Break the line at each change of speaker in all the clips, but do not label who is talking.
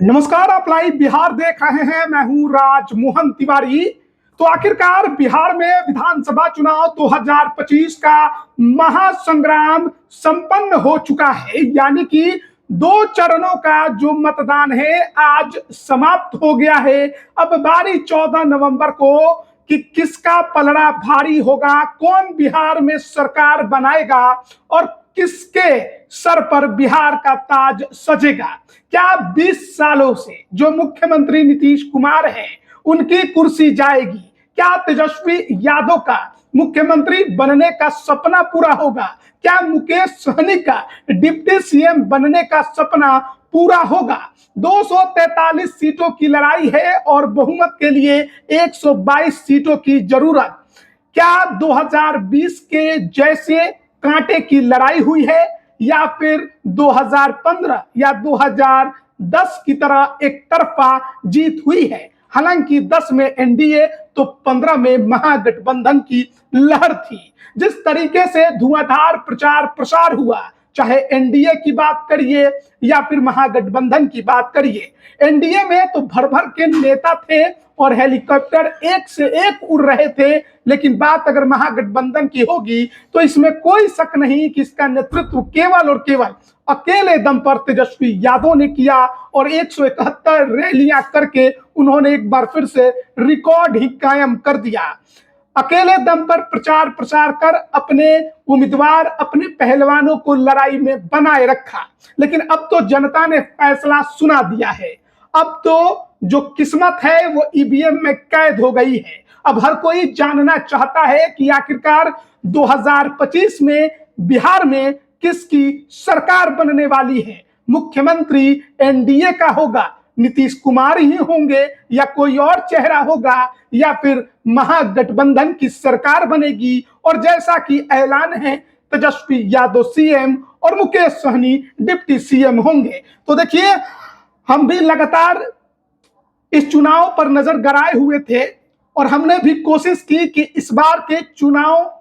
नमस्कार, आप लाइव बिहार देख रहे हैं। मैं हूं राजमोहन तिवारी। तो आखिरकार बिहार में विधानसभा चुनाव 2025 का महासंग्राम संपन्न हो चुका है। यानी कि 2 चरणों का जो मतदान है आज समाप्त हो गया है। अब बारी 14 नवंबर को कि किसका पलड़ा भारी होगा, कौन बिहार में सरकार बनाएगा और किसके सर पर बिहार का ताज सजेगा। क्या 20 सालों से जो मुख्यमंत्री नीतीश कुमार हैं उनकी कुर्सी जाएगी? क्या तेजस्वी यादव का मुख्यमंत्री बनने का सपना पूरा होगा? क्या मुकेश सहनी का डिप्टी सीएम बनने का सपना पूरा होगा? 243 सीटों की लड़ाई है और बहुमत के लिए 122 सीटों की जरूरत। क्या 2020 के जैसे कांटे की लड़ाई हुई है या फिर 2015 या 2010 की तरह एक तरफा जीत हुई है? हालांकि 10 में एनडीए तो 15 में महागठबंधन की लहर थी। जिस तरीके से धुआंधार प्रचार प्रसार हुआ, चाहे एनडीए की बात करिए या फिर महागठबंधन की बात करिए, एनडीए में तो भर भर के नेता थे और हेलीकॉप्टर एक से एक उड़ रहे थे। लेकिन बात अगर महागठबंधन की होगी तो इसमें कोई शक नहीं कि इसका नेतृत्व केवल और केवल अकेले दम पर तेजस्वी यादव ने किया और 171 रैलियां करके उन्होंने एक बार फिर से रिकॉर्ड ही कायम कर दिया। अकेले दम पर प्रचार प्रसार कर अपने उम्मीदवार, अपने पहलवानों को लड़ाई में बनाए रखा। लेकिन अब तो जनता ने फैसला सुना दिया है। अब तो जो किस्मत है वो ईवीएम में कैद हो गई है। अब हर कोई जानना चाहता है कि आखिरकार 2025 में बिहार में किसकी सरकार बनने वाली है। मुख्यमंत्री एनडीए का होगा, नीतीश कुमार ही होंगे या कोई और चेहरा होगा, या फिर महागठबंधन की सरकार बनेगी। और जैसा कि ऐलान है, तेजस्वी यादव सीएम और मुकेश सहनी डिप्टी सीएम होंगे। तो देखिए, हम भी लगातार इस चुनाव पर नजर गड़ाए हुए थे और हमने भी कोशिश की कि इस बार के चुनाव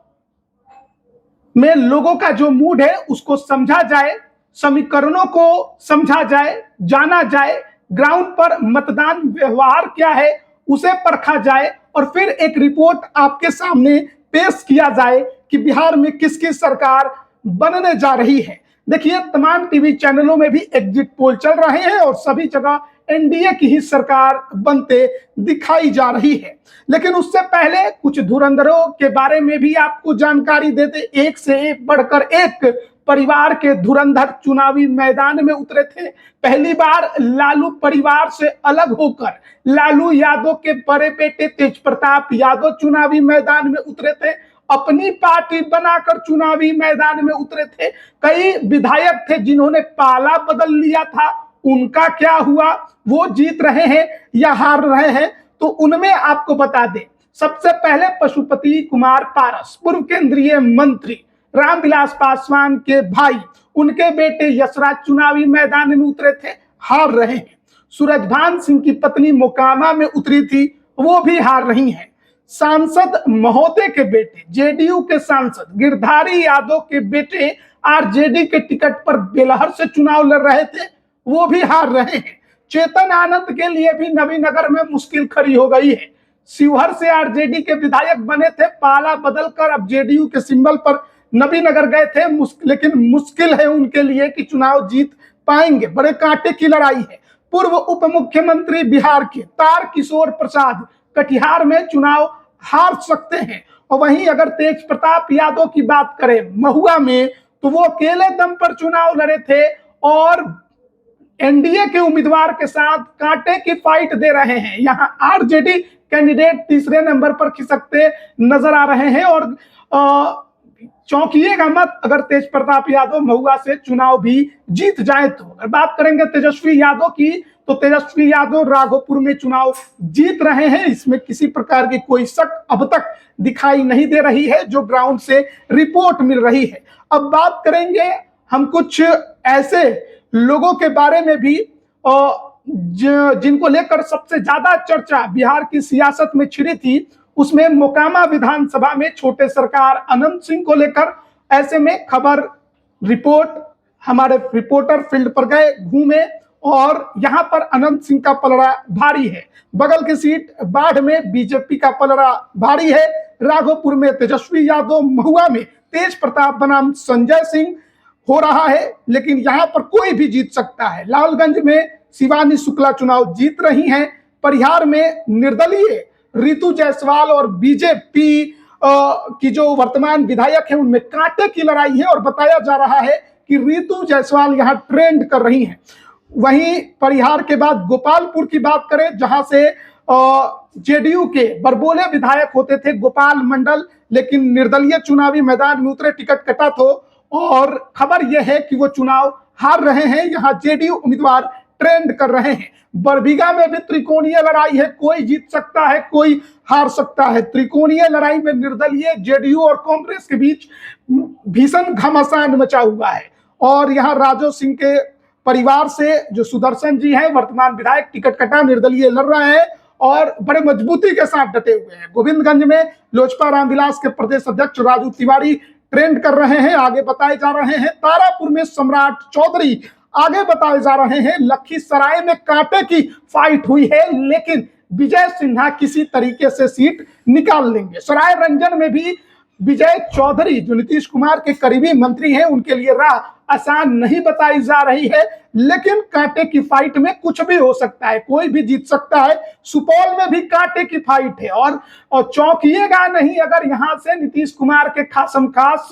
में लोगों का जो मूड है उसको समझा जाए, समीकरणों को समझा जाए, जाना जाए, ग्राउंड पर मतदान व्यवहार क्या है उसे परखा जाए और फिर एक रिपोर्ट आपके सामने पेश किया जाए कि बिहार में किसकी सरकार बनने जा रही है। देखिए, तमाम टीवी चैनलों में भी एग्जिट पोल चल रहे हैं और सभी जगह एनडीए की ही सरकार बनते दिखाई जा रही है। लेकिन उससे पहले कुछ धुरंधरों के बारे में भी आपको जानकारी देते। एक से एक बढ़कर एक परिवार के धुरंधर चुनावी मैदान में उतरे थे। पहली बार लालू परिवार से अलग होकर लालू यादव के बड़े बेटे तेज प्रताप यादव चुनावी मैदान में उतरे थे। अपनी पार्टी बनाकर चुनावी मैदान में उतरे थे। कई विधायक थे जिन्होंने पाला बदल लिया था, उनका क्या हुआ? वो जीत रहे हैं या हार रहे हैं? तो उनमें आपको बता दें, सबसे पहले पशुपति कुमार पारस, पूर्व केंद्रीय मंत्री रामविलास पासवान के भाई, उनके बेटे यशराज चुनावी मैदान में उतरे थे, हार रहे हैं। सूरजभान सिंह की पत्नी मोकामा में उतरी थी, वो भी हार रही हैं। सांसद महोदय के बेटे, जेडीयू के सांसद गिरधारी यादव के बेटे आरजेडी के टिकट पर बेलहर से चुनाव लड़ रहे थे, वो भी हार रहे हैं। चेतन आनंद के लिए भी नवीनगर में मुश्किल खड़ी हो गई है। शिवहर से आरजेडी के विधायक बने थे, पाला बदलकर अब जेडीयू के सिंबल पर नवीनगर गए थे, लेकिन मुश्किल है उनके लिए कि चुनाव जीत पाएंगे। बड़े कांटे की लड़ाई है। पूर्व उप मुख्यमंत्री बिहार के तारकिशोर प्रसाद कटिहार में चुनाव हार सकते हैं। और वहीं अगर तेज प्रताप यादव की बात करें महुआ में, तो वो अकेले दम पर चुनाव लड़े थे और एनडीए के उम्मीदवार के साथ कांटे की फाइट दे रहे हैं। यहां आरजेडी कैंडिडेट तीसरे नंबर पर खिसकते नजर आ रहे हैं और चौंकिएगा मत अगर तेज प्रताप यादव महुआ से चुनाव भी जीत जाए तो। अगर बात करेंगे तेजस्वी यादव की, तो तेजस्वी यादव राघोपुर में चुनाव जीत रहे हैं, इसमें किसी प्रकार की कोई शक अब तक दिखाई नहीं दे रही है जो ग्राउंड से रिपोर्ट मिल रही है। अब बात करेंगे हम कुछ ऐसे लोगों के बारे में भी जिनको लेकर सबसे ज्यादा चर्चा बिहार की सियासत में छिड़ी थी। उसमें मोकामा विधानसभा में छोटे सरकार अनंत सिंह को लेकर ऐसे में खबर रिपोर्ट हमारे रिपोर्टर फील्ड पर गए, घूमे और यहां पर अनंत सिंह का पलड़ा भारी है। बगल की सीट बाढ़ में बीजेपी का पलड़ा भारी है। राघोपुर में तेजस्वी यादव, महुआ में तेज प्रताप बनाम संजय सिंह हो रहा है, लेकिन यहां पर कोई भी जीत सकता है। लालगंज में शिवानी शुक्ला चुनाव जीत रही हैं। परिहार में निर्दलीय रितु जायसवाल और बीजेपी की जो वर्तमान विधायक है उनमें कांटे की लड़ाई है और बताया जा रहा है कि रितु जायसवाल यहां ट्रेंड कर रही हैं। वहीं परिहार के बाद गोपालपुर की बात करें, जहां से जेडीयू के बरबोले विधायक होते थे गोपाल मंडल, लेकिन निर्दलीय चुनावी मैदान में उतरे, टिकट कटा तो, और खबर यह है कि वो चुनाव हार रहे हैं। यहां जेडीयू उम्मीदवार ट्रेंड कर रहे हैं। बरबीघा में भी त्रिकोणीय लड़ाई है, कोई जीत सकता है, कोई हार सकता है। त्रिकोणीय लड़ाई में निर्दलीय, जेडीयू और कांग्रेस के बीच भीषण घमासान मचा हुआ है। और यहाँ राजो सिंह के परिवार से जो सुदर्शन जी हैं, वर्तमान विधायक, टिकट कटा निर्दलीय लड़ रहे हैं और बड़े मजबूती के साथ डटे हुए हैं। गोविंदगंज में लोजपा रामविलास के प्रदेश अध्यक्ष राजू तिवारी ट्रेंड कर रहे हैं, आगे बताए जा रहे हैं। तारापुर में सम्राट चौधरी आगे बताए जा रहे हैं। लखीसराय में कांटे की फाइट हुई है, लेकिन विजय सिन्हा किसी तरीके से सीट निकाल लेंगे। सराय रंजन में भी विजय चौधरी, जो नीतीश कुमार के करीबी मंत्री हैं, उनके लिए राह आसान नहीं बताई जा रही है, लेकिन कांटे की फाइट में कुछ भी हो सकता है, कोई भी जीत सकता है। सुपौल में भी कांटे की फाइट है और चौंकिएगा नहीं अगर यहां से नीतीश कुमार के खासम खास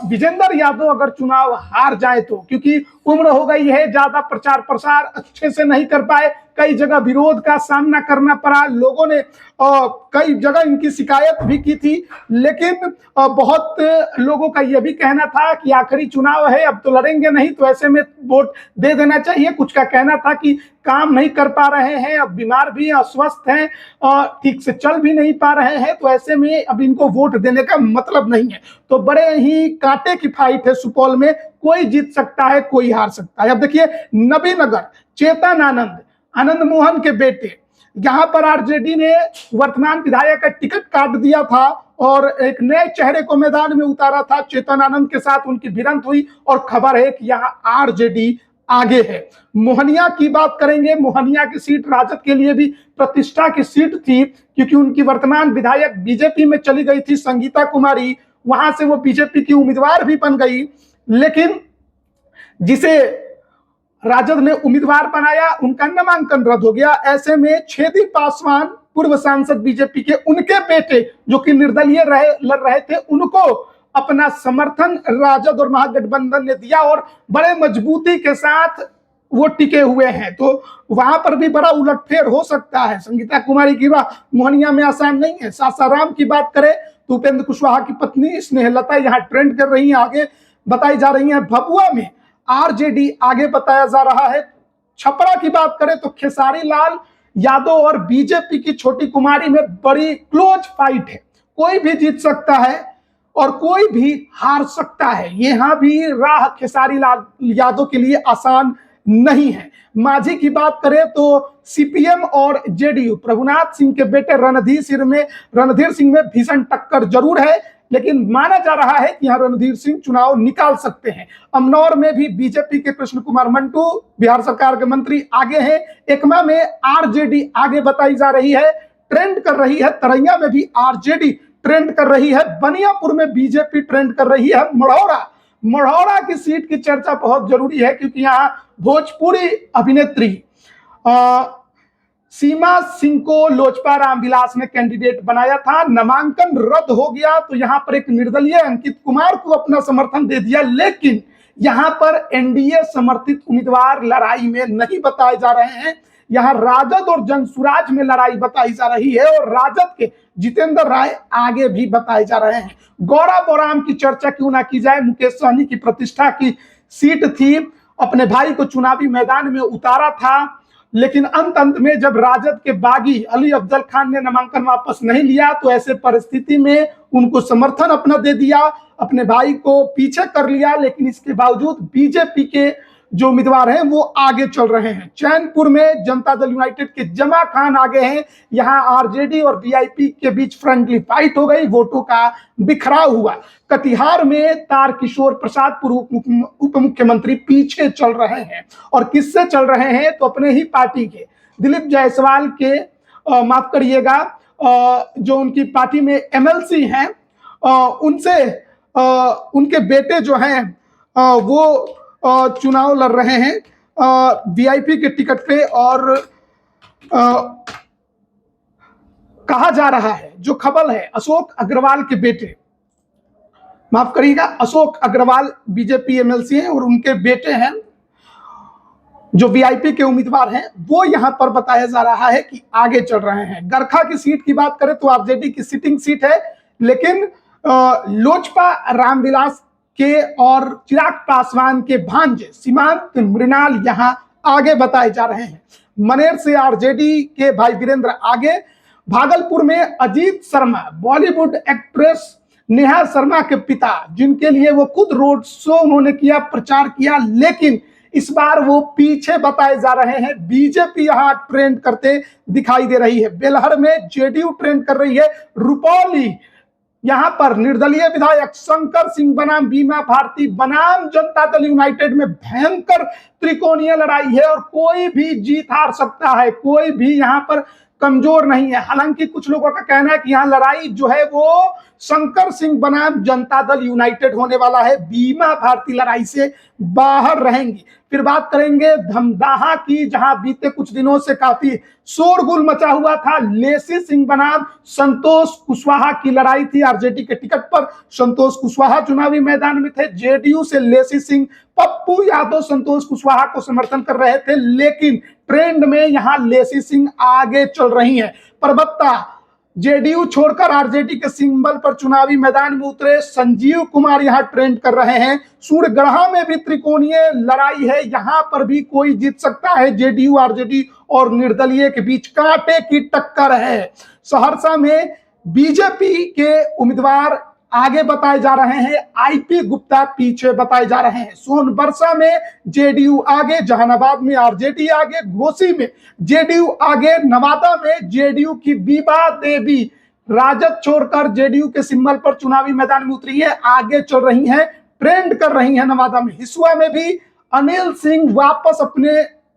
विजेंद्र यादव अगर चुनाव हार जाए तो, क्योंकि उम्र हो गई है, ज्यादा प्रचार प्रसार अच्छे से नहीं कर पाए, कई जगह विरोध का सामना करना पड़ा, लोगों ने कई जगह इनकी शिकायत भी की थी, लेकिन बहुत लोगों का यह भी कहना था कि आखिरी चुनाव है, अब तो लड़ेंगे नहीं, तो ऐसे में वोट दे देना चाहिए। कुछ का कहना था कि काम नहीं कर पा रहे हैं, अब बीमार भी, अस्वस्थ हैं, ठीक से चल भी नहीं पा रहे हैं, तो ऐसे में अब इनको वोट देने का मतलब नहीं है। तो बड़े ही कांटे की फाइट है सुपौल में, कोई जीत सकता है, कोई हार सकता है। अब देखिए नबीनगर, चेतन आनंद मोहन के बेटे, यहाँ पर आरजेडी ने वर्तमान विधायक का टिकट काट दिया था और एक नए चेहरे को मैदान में उतारा था। चेतन आनंद के साथ उनकी भिड़ंत हुई और खबर है कि यहाँ आरजेडी आगे है। मोहनिया की बात करेंगे, मोहनिया की सीट राजद के लिए भी प्रतिष्ठा की सीट थी, क्योंकि उनकी वर्तमान विधायक बीजेपी में चली गई थी संगीता कुमारी, वहां से वो बीजेपी की उम्मीदवार भी बन गई, लेकिन जिसे राजद ने उम्मीदवार बनाया उनका नामांकन रद्द हो गया। ऐसे में छेदी पासवान, पूर्व सांसद बीजेपी के, उनके बेटे जो कि निर्दलीय लड़ रहे थे, उनको अपना समर्थन राजद और महागठबंधन ने दिया और बड़े मजबूती के साथ वो टिके हुए हैं। तो वहां पर भी बड़ा उलटफेर हो सकता है। संगीता कुमारी की राह मोहनिया में आसान नहीं है। सासाराम की बात करें तो उपेंद्र कुशवाहा की पत्नी स्नेहलता यहाँ ट्रेंड कर रही हैं, आगे बताई जा रही हैं। भभुआ में आरजेडी आगे बताया जा रहा है। छपरा की बात करें तो खेसारी लाल यादव और बीजेपी की छोटी कुमारी में बड़ी क्लोज फाइट है, कोई भी जीत सकता है और कोई भी हार सकता है। यहां भी राह खेसारी लाल यादव के लिए आसान नहीं है। माझी की बात करें तो सीपीएम और जेडीयू, प्रभुनाथ सिंह के बेटे रणधीर सिंह में भीषण टक्कर जरूर है, लेकिन माना जा रहा है कि यहाँ रणधीर सिंह चुनाव निकाल सकते हैं। अमनौर में भी बीजेपी के कृष्ण कुमार मंटू, बिहार सरकार के मंत्री, आगे हैं। एकमा में आरजेडी आगे बताई जा रही है, ट्रेंड कर रही है। तरैया में भी आरजेडी ट्रेंड कर रही है। बनियापुर में बीजेपी ट्रेंड कर रही है। मढ़ौरा की सीट की चर्चा बहुत जरूरी है, क्योंकि यहाँ भोजपुरी अभिनेत्री सीमा सिंह को लोजपा रामविलास ने कैंडिडेट बनाया था, नामांकन रद्द हो गया, तो यहां पर एक निर्दलीय अंकित कुमार को अपना समर्थन दे दिया, लेकिन यहां पर एनडीए समर्थित उम्मीदवार लड़ाई में नहीं बताए जा रहे हैं। यहां राजद और जनसुराज में लड़ाई बताई जा रही है और राजद के जितेंद्र राय आगे भी बताए जा रहे हैं। गौरा बोराम की चर्चा क्यों ना की जाए, मुकेश सहनी की प्रतिष्ठा की सीट थी, अपने भाई को चुनावी मैदान में उतारा था, लेकिन अंत में जब राजद के बागी अली अफजल खान ने नामांकन वापस नहीं लिया, तो ऐसे परिस्थिति में उनको समर्थन अपना दे दिया, अपने भाई को पीछे कर लिया। लेकिन इसके बावजूद बीजेपी के जो उम्मीदवार हैं वो आगे चल रहे हैं। चैनपुर में जनता दल यूनाइटेड के जमा खान आगे हैं। यहां आरजेडी और वीआईपी के बीच फ्रेंडली फाइट हो गई, वोटों का बिखराव हुआ। कटिहार में तारकिशोर प्रसाद पूर्व उप मुख्यमंत्री पीछे चल रहे हैं, और किससे चल रहे हैं तो अपने ही पार्टी के दिलीप जायसवाल के माफ करिएगा जो उनकी पार्टी में एमएलसी हैं उनसे उनके बेटे जो हैं वो चुनाव लड़ रहे हैं वीआईपी के टिकट पे। और कहा जा रहा है, जो खबर है, अशोक अग्रवाल के बेटे, माफ करिएगा, अशोक अग्रवाल बीजेपी एमएलसी हैं और उनके बेटे हैं जो वीआईपी के उम्मीदवार हैं, वो यहां पर बताया जा रहा है कि आगे चल रहे हैं। गरखा की सीट की बात करें तो आरजेडी की सिटिंग सीट है, लेकिन लोजपा रामविलास के और चिराग पासवान के भांजे सीमांत मृणाल यहां आगे बताए जा रहे हैं। मनेर से आरजेडी के भाई वीरेंद्र आगे। भागलपुर में अजीत शर्मा, बॉलीवुड एक्ट्रेस नेहा शर्मा के पिता, जिनके लिए वो खुद रोड शो उन्होंने किया, प्रचार किया, लेकिन इस बार वो पीछे बताए जा रहे हैं। बीजेपी यहां ट्रेंड करते दिखाई दे रही है। बेलहर में जेडीयू ट्रेंड कर रही है। रुपौली यहां पर निर्दलीय विधायक शंकर सिंह बनाम बीमा भारती बनाम जनता दल यूनाइटेड में भयंकर त्रिकोणीय लड़ाई है, और कोई भी जीत हार सकता है, कोई भी यहां पर कमजोर नहीं है। हालांकि कुछ लोगों का कहना है कि यहां लड़ाई जो है वो शंकर सिंह बनाम जनता दल यूनाइटेड होने वाला है। बीमा भारती लड़ाई से बाहर रहेंगी। फिर बात करेंगे धमदाहा की, जहां बीते कुछ दिनों से काफी शोरगुल मचा हुआ था। लेसी सिंह बनाम संतोष कुशवाहा की लड़ाई थी आरजेडी के टिकट पर। संतोष कुशवाहा चुनावी मैदान में थे। जेडीयू से लेसी सिंह, पप्पू यादव संतोष कुशवाहा को समर्थन कर रहे थे, लेकिन ट्रेंड में यहां लेसी सिंह आगे चल रही हैं। परबत्ता जेडीयू छोड़कर आरजेडी के सिंबल पर चुनावी मैदान में उतरे संजीव कुमार यहां ट्रेंड कर रहे हैं। सूरगढ़ा में भी त्रिकोणीय लड़ाई है, यहां पर भी कोई जीत सकता है। जेडीयू आरजेडी और निर्दलीय के बीच कांटे की टक्कर है। सहरसा में बीजेपी के उम्मीदवार आगे बताए जा रहे हैं, आईपी गुप्ता पीछे बताए जा रहे हैं। सोनबरसा में जेडीयू आगे, जहानाबाद में आरजेडी आगे, घोसी में जेडीयू आगे, नवादा में जेडीयू की बीबा देवी राजद छोड़कर जेडीयू के सिंबल पर चुनावी मैदान में उतरी है, आगे चल रही हैं, ट्रेंड कर रही हैं नवादा में। हिसुआ में भी अनिल सिंह वापस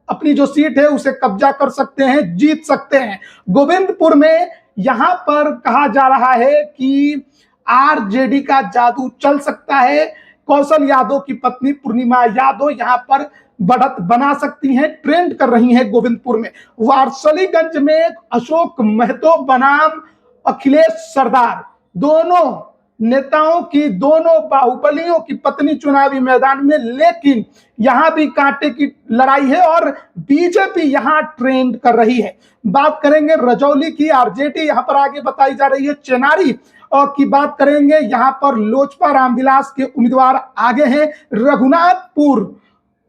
अपनी जो सीट है उसे कब्जा कर सकते हैं, जीत सकते हैं। गोविंदपुर में यहां पर कहा जा रहा है कि आरजेडी का जादू चल सकता है। कौशल यादव की पत्नी पूर्णिमा यादव यहां पर बढ़त बना सकती हैं, ट्रेंड कर रही हैं गोविंदपुर में। वारसलीगंज में अशोक महतो बनाम अखिलेश सरदार, दोनों नेताओं की, दोनों बाहुबलियों की पत्नी चुनावी मैदान में, लेकिन यहां भी कांटे की लड़ाई है और बीजेपी यहां ट्रेंड कर रही है। बात करेंगे रजौली की, आरजेडी यहां पर आगे बताई जा रही है। चेनारी और की बात करेंगे, यहां पर लोजपा रामविलास के उम्मीदवार आगे हैं। रघुनाथपुर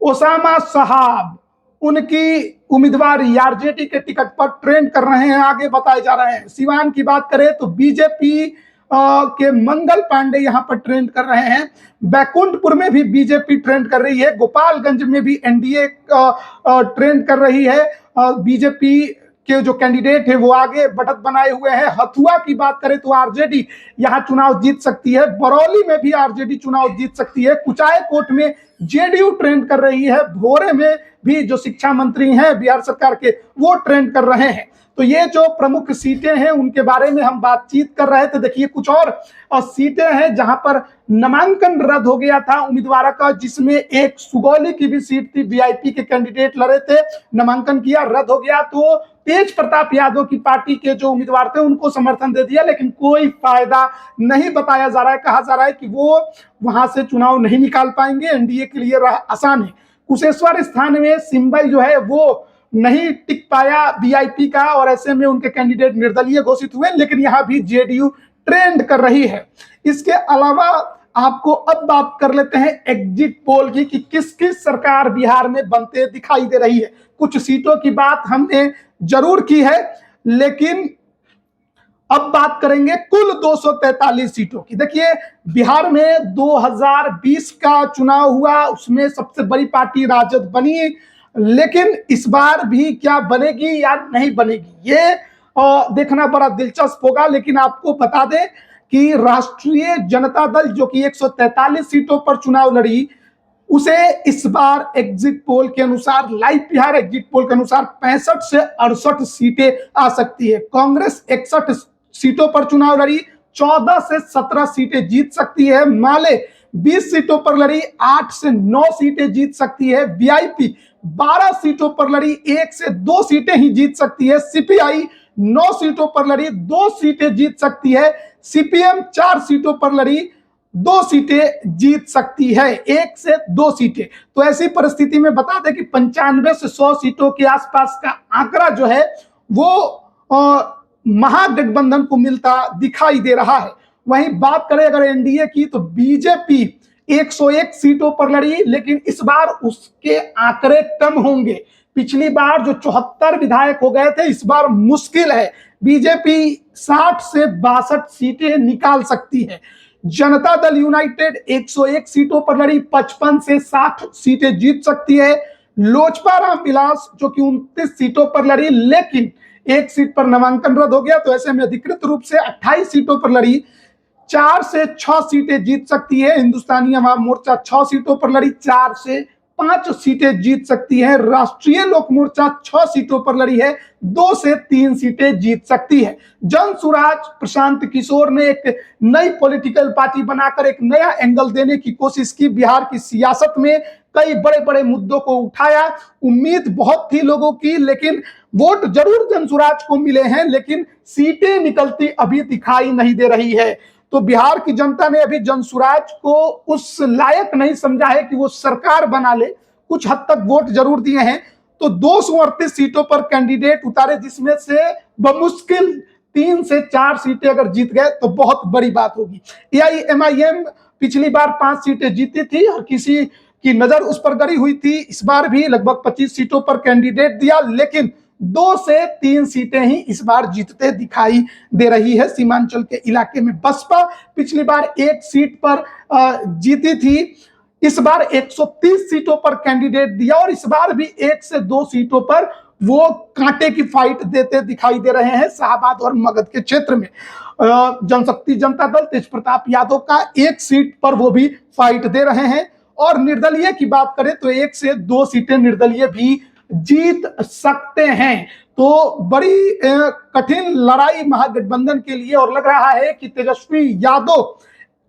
ओसामा साहब, उनकी उम्मीदवार आरजेडी के टिकट पर ट्रेंड कर रहे हैं, आगे बताए जा रहे हैं। सिवान की बात करें तो बीजेपी के मंगल पांडे यहां पर ट्रेंड कर रहे हैं। बैकुंठपुर में भी बीजेपी ट्रेंड कर रही है। गोपालगंज में भी एनडीए ट्रेंड कर रही है। बीजेपी के जो कैंडिडेट है वो आगे बढ़त बनाए हुए हैं। हथुआ की बात करें तो आरजेडी यहां चुनाव जीत सकती है। बरौली में भी आरजेडी चुनाव जीत सकती है। कुचायकोट में जेडीयू ट्रेंड कर रही है। भोरे में भी जो शिक्षा मंत्री हैं बिहार सरकार के, वो ट्रेंड कर रहे हैं। तो ये जो प्रमुख सीटें हैं उनके बारे में हम बातचीत कर रहे थे। देखिए कुछ और सीटें हैं जहां पर नामांकन रद्द हो गया था उम्मीदवारों का, जिसमें एक सुगौली की भी सीट थी, वीआईपी के कैंडिडेट लड़े थे, नामांकन किया, रद्द हो गया। तो तेज प्रताप यादव की पार्टी के जो उम्मीदवार थे उनको समर्थन दे दिया, लेकिन कोई फायदा नहीं बताया जा रहा है। कहा जा रहा है कि वो वहां से चुनाव नहीं निकाल पाएंगे, एनडीए के लिए आसान है। कुशेश्वर स्थान में सिंबल जो है वो नहीं टिक पाया वीआईपी का, और ऐसे में उनके कैंडिडेट निर्दलीय घोषित हुए, लेकिन यहां भी जेडीयू ट्रेंड कर रही है। इसके अलावा आपको अब बात कर लेते हैं एग्जिट पोल की कि किस किस सरकार बिहार में बनते दिखाई दे रही है। कुछ सीटों की बात हमने जरूर की है, लेकिन अब बात करेंगे कुल 243 सीटों की। देखिए, बिहार में 2020 का चुनाव हुआ, उसमें सबसे बड़ी पार्टी राजद बनी, लेकिन इस बार भी क्या बनेगी या नहीं बनेगी ये देखना बड़ा दिलचस्प होगा। लेकिन आपको बता दें कि राष्ट्रीय जनता दल जो कि 143 सीटों पर चुनाव लड़ी, उसे इस बार एग्जिट पोल के अनुसार, लाइव बिहार एग्जिट पोल के अनुसार 65 से 68 सीटें आ सकती है। कांग्रेस 61 सीटों पर चुनाव लड़ी, 14 से 17 सीटें जीत सकती है। माले 20 सीटों पर लड़ी, 8 से 9 सीटें जीत सकती है। वीआईपी 12 सीटों पर लड़ी, 1 से 2 सीटें ही जीत सकती है। सीपीआई 9 सीटों पर लड़ी, 2 सीटें जीत सकती है। सीपीएम 4 सीटों पर लड़ी, 2 सीटें जीत सकती है, 1 से 2 सीटें। तो ऐसी परिस्थिति में बता दें कि 95 से 100 सीटों के आसपास का आंकड़ा जो है वो महागठबंधन को मिलता दिखाई दे रहा है। वहीं बात करें अगर एनडीए की, तो बीजेपी 101 सीटों पर लड़ी, लेकिन इस बार उसके आंकड़े कम होंगे। पिछली बार जो 74 विधायक हो गए थे, इस बार मुश्किल है। बीजेपी 60 से 62 सीटें निकाल सकती है। जनता दल यूनाइटेड 101 सीटों पर लड़ी, 55 से 60 सीटें जीत सकती है। लोजपा रामविलास जो कि 29 सीटों पर लड़ी, लेकिन 1 सीट पर नामांकन रद्द हो गया, तो ऐसे में अधिकृत रूप से 28 सीटों पर लड़ी, 4 से 6 सीटें जीत सकती है। हिंदुस्तानी अवाम मोर्चा 6 सीटों पर लड़ी, 4 से 5 सीटें जीत सकती है। राष्ट्रीय लोक मोर्चा 6 सीटों पर लड़ी है, 2 से 3 सीटें जीत सकती है। जन सुराज प्रशांत किशोर ने एक नई पॉलिटिकल पार्टी बनाकर एक नया एंगल देने की कोशिश की। बिहार की सियासत में कई बड़े बड़े मुद्दों को उठाया। उम्मीद बहुत थी लोगों की, लेकिन वोट जरूर जनसुराज को मिले हैं, लेकिन सीटें निकलती अभी दिखाई नहीं दे रही है। तो बिहार की जनता ने अभी जनसुराज को उस लायक नहीं समझा है कि वो सरकार बना ले। कुछ हद तक वोट जरूर दिए हैं। तो 238 सीटों पर कैंडिडेट उतारे, जिसमें से बमुश्किल 3 से 4 सीटें अगर जीत गए तो बहुत बड़ी बात होगी। एआईएमआईएम पिछली बार 5 सीटें जीती थी और किसी की नजर उस पर गड़ी हुई थी। इस बार भी लगभग 25 सीटों पर कैंडिडेट दिया, लेकिन 2 से 3 सीटें ही इस बार जीतते दिखाई दे रही है। सीमांचल के इलाके में बसपा पिछली बार 1 सीट पर जीती थी, इस बार 130 सीटों पर कैंडिडेट दिया और इस बार भी 1 से 2 सीटों पर वो कांटे की फाइट देते दिखाई दे रहे हैं शाहबाद और मगध के क्षेत्र में। जनशक्ति जनता दल तेज प्रताप यादव का 1 सीट पर वो भी फाइट दे रहे हैं। और निर्दलीय की बात करें तो 1 से 2 सीटें निर्दलीय भी जीत सकते हैं। तो बड़ी कठिन लड़ाई महागठबंधन के लिए, और लग रहा है कि तेजस्वी यादव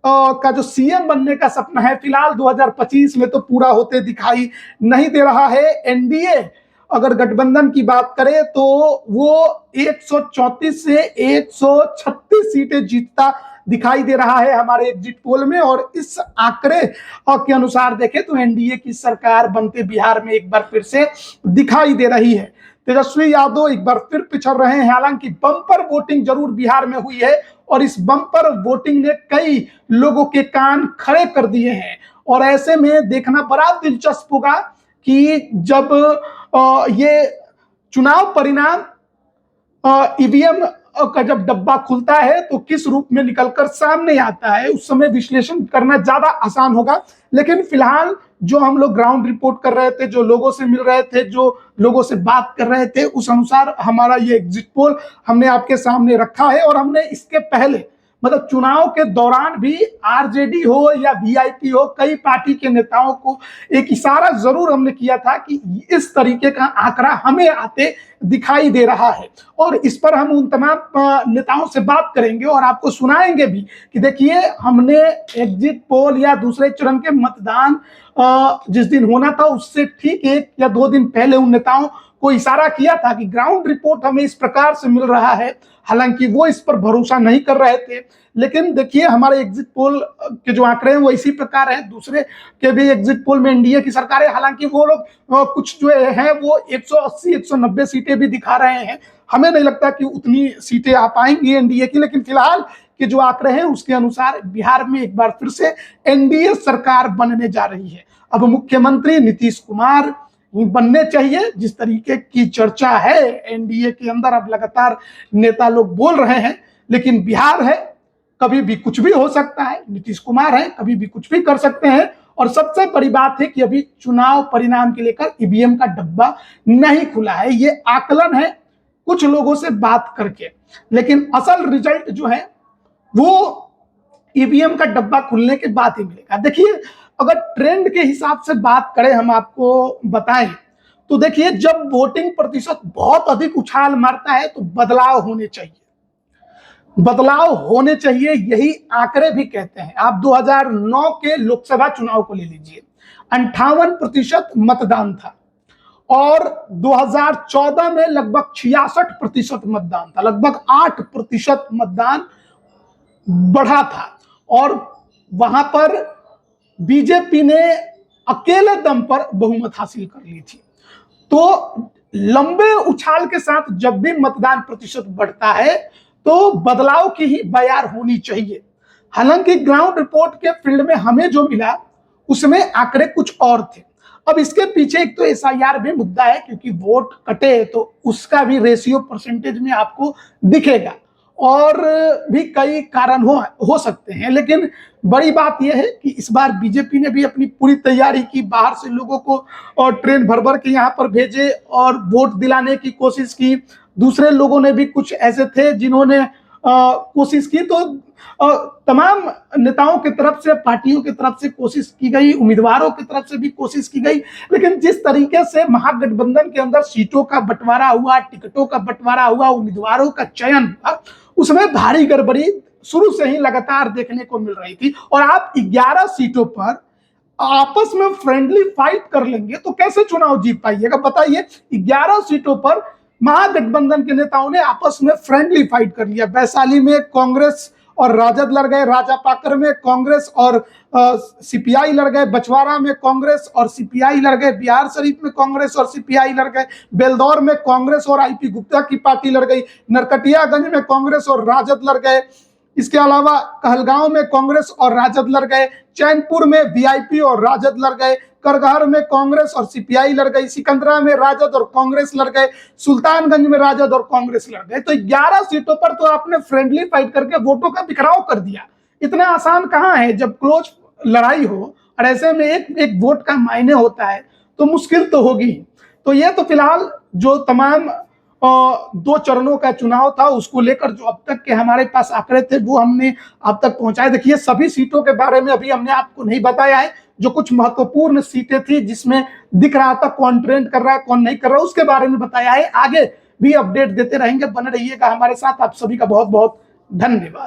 का जो सीएम बनने का सपना है फिलहाल 2025 में तो पूरा होते दिखाई नहीं दे रहा है। एनडीए अगर गठबंधन की बात करें तो वो 134 से 136 सीटें जीतता दिखाई दे रहा है हमारे एग्जिट पोल में। और इस आंकड़े के अनुसार देखें तो एनडीए की सरकार बनते बिहार में एक बार फिर से दिखाई दे रही है। तेजस्वी यादव एक बार फिर पिछड़ रहे हैं। हालांकि बम्पर वोटिंग जरूर बिहार में हुई है और इस बम्पर वोटिंग ने कई लोगों के कान खड़े कर दिए हैं। और ऐसे में देखना बड़ा दिलचस्प होगा कि जब ये चुनाव परिणाम ईवीएम का जब डब्बा खुलता है तो किस रूप में निकलकर सामने आता है, उस समय विश्लेषण करना ज्यादा आसान होगा। लेकिन फिलहाल जो हम लोग ग्राउंड रिपोर्ट कर रहे थे, जो लोगों से मिल रहे थे, जो लोगों से बात कर रहे थे, उस अनुसार हमारा ये एग्जिट पोल हमने आपके सामने रखा है। और हमने इसके पहले मतलब चुनाव के दौरान भी आरजेडी हो या वीआईपी हो, कई पार्टी के नेताओं को एक इशारा जरूर हमने किया था कि इस तरीके का आंकड़ा हमें आते दिखाई दे रहा है। और इस पर हम उन तमाम नेताओं से बात करेंगे और आपको सुनाएंगे भी कि देखिए हमने एग्जिट पोल या दूसरे चरण के मतदान जिस दिन होना था उससे ठीक 1 या 2 दिन पहले उन नेताओं को इशारा किया था कि ग्राउंड रिपोर्ट हमें इस प्रकार से मिल रहा है। हालांकि वो इस पर भरोसा नहीं कर रहे थे, लेकिन देखिए हमारे एग्जिट पोल के जो आंकड़े हैं वो इसी प्रकार हैं। दूसरे के भी एग्जिट पोल में एनडीए की सरकार है, हालांकि वो लोग कुछ जो है वो 180-190 सीटें भी दिखा रहे हैं। हमें नहीं लगता कि उतनी सीटें आ पाएंगी एनडीए की, लेकिन फिलहाल के जो आंकड़े हैं उसके अनुसार बिहार में एक बार फिर से एनडीए सरकार बनने जा रही है। अब मुख्यमंत्री नीतीश कुमार बनने चाहिए, जिस तरीके की चर्चा है एनडीए के अंदर अब लगातार नेता लोग बोल रहे हैं। लेकिन बिहार है, कभी भी कुछ भी हो सकता है। नीतीश कुमार है, कभी भी कुछ भी कर सकते हैं। और सबसे बड़ी बात है कि अभी चुनाव परिणाम के लेकर ईवीएम का डब्बा नहीं खुला है। ये आकलन है कुछ लोगों से बात करके, लेकिन असल रिजल्ट जो है वो ईवीएम का डब्बा खुलने के बाद ही मिलेगा। देखिए, अगर ट्रेंड के हिसाब से बात करें, हम आपको बताएं तो देखिए, जब वोटिंग प्रतिशत बहुत अधिक उछाल मारता है तो बदलाव होने चाहिए, बदलाव होने चाहिए, यही आंकड़े भी कहते हैं। आप 2009 के लोकसभा चुनाव को ले लीजिए, 58% मतदान था और 2014 में लगभग 66% मतदान था, लगभग 8% मतदान बढ़ा था। और वहां पर बीजेपी ने अकेले दम पर बहुमत हासिल कर ली थी। तो लंबे उछाल के साथ जब भी मतदान प्रतिशत बढ़ता है तो बदलाव की ही बयार होनी चाहिए। हालांकि ग्राउंड रिपोर्ट के फील्ड में हमें जो मिला उसमें आंकड़े कुछ और थे। अब इसके पीछे एक तो एसआईआर भी मुद्दा है, क्योंकि वोट कटे तो उसका भी रेशियो परसेंटेज में आपको दिखेगा, और भी कई कारण हो सकते हैं। लेकिन बड़ी बात यह है कि इस बार बीजेपी ने भी अपनी पूरी तैयारी की, बाहर से लोगों को और ट्रेन भर भर के यहाँ पर भेजे और वोट दिलाने की कोशिश की। दूसरे लोगों ने भी कुछ ऐसे थे जिन्होंने कोशिश की। तो तमाम नेताओं की तरफ से, पार्टियों की तरफ से कोशिश की गई, उम्मीदवारों की तरफ से भी कोशिश की गई। लेकिन जिस तरीके से महागठबंधन के अंदर सीटों का बंटवारा हुआ, टिकटों का बंटवारा हुआ, उम्मीदवारों का चयन हुआ, उसमें भारी गड़बड़ी शुरू से ही लगातार देखने को मिल रही थी। और आप 11 सीटों पर आपस में फ्रेंडली फाइट कर लेंगे तो कैसे चुनाव जीत पाइएगा, बताइए। 11 सीटों पर महागठबंधन के नेताओं ने आपस में फ्रेंडली फाइट कर लिया। वैशाली में कांग्रेस और राजद लड़ गए, राजापाकर में कांग्रेस और सीपीआई लड़ गए, बछवाड़ा में कांग्रेस और सीपीआई लड़ गए, बिहार शरीफ में कांग्रेस और सीपीआई लड़ गए, बेलदौर में कांग्रेस और आईपी गुप्ता की पार्टी लड़ गई, नरकटियागंज में कांग्रेस और राजद लड़ गए, इसके अलावा कहलगांव में कांग्रेस और राजद लड़ गए, चैनपुर में वीआईपी और राजद लड़ गए, करगहर में कांग्रेस और सीपीआई लड़ गई, सिकंदरा में राजद और कांग्रेस लड़ गए, सुल्तानगंज में राजद और कांग्रेस लड़ गए। तो 11 सीटों पर तो आपने फ्रेंडली फाइट करके वोटों का बिखराव कर दिया। इतना आसान कहां है, जब क्लोज लड़ाई हो और ऐसे में एक एक वोट का मायने होता है तो मुश्किल तो होगी। तो ये तो फिलहाल जो तमाम 2 चरणों का चुनाव था उसको लेकर जो अब तक के हमारे पास आंकड़े थे वो हमने आप तक पहुंचाए। देखिए, सभी सीटों के बारे में अभी हमने आपको नहीं बताया है। जो कुछ महत्वपूर्ण सीटें थी जिसमें दिख रहा था कौन ट्रेंड कर रहा है कौन नहीं कर रहा है, उसके बारे में बताया है। आगे भी अपडेट देते रहेंगे, बने रहिएगा हमारे साथ। आप सभी का बहुत बहुत धन्यवाद।